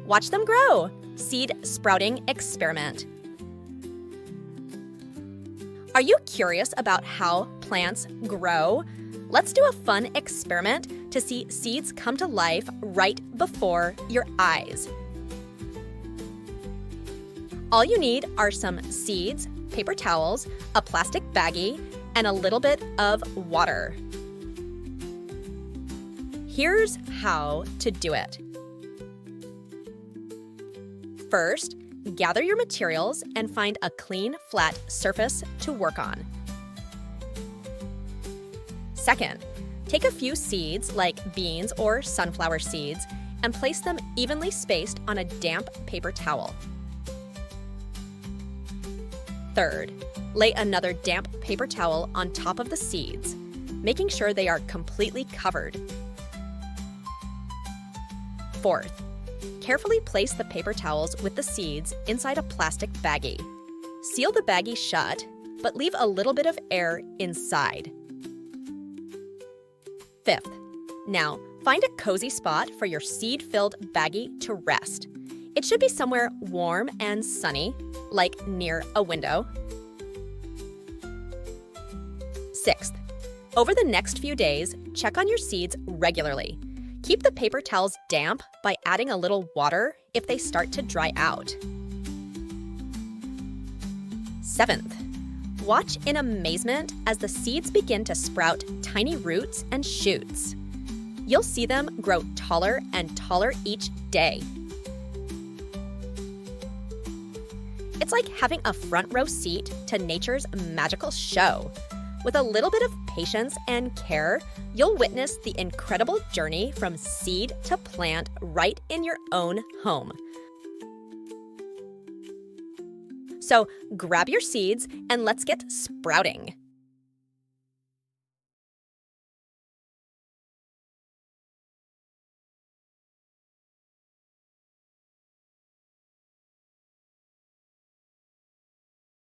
Watch them grow. Seed sprouting experiment. Are you curious about how plants grow? Let's do a fun experiment to see seeds come to life right before your eyes. All you need are some seeds, paper towels, a plastic baggie, and a little bit of water. Here's how to do it. First, gather your materials and find a clean, flat surface to work on. Second, take a few seeds like beans or sunflower seeds and place them evenly spaced on a damp paper towel. Third, lay another damp paper towel on top of the seeds, making sure they are completely covered. Fourth, carefully place the paper towels with the seeds inside a plastic baggie. Seal the baggie shut, but leave a little bit of air inside. Fifth, now find a cozy spot for your seed-filled baggie to rest. It should be somewhere warm and sunny, like near a window. Sixth, over the next few days, check on your seeds regularly. Keep the paper towels damp by adding a little water if they start to dry out. Seventh, watch in amazement as the seeds begin to sprout tiny roots and shoots. You'll see them grow taller and taller each day. It's like having a front row seat to nature's magical show. With a little bit of patience and care, you'll witness the incredible journey from seed to plant right in your own home. So grab your seeds and let's get sprouting.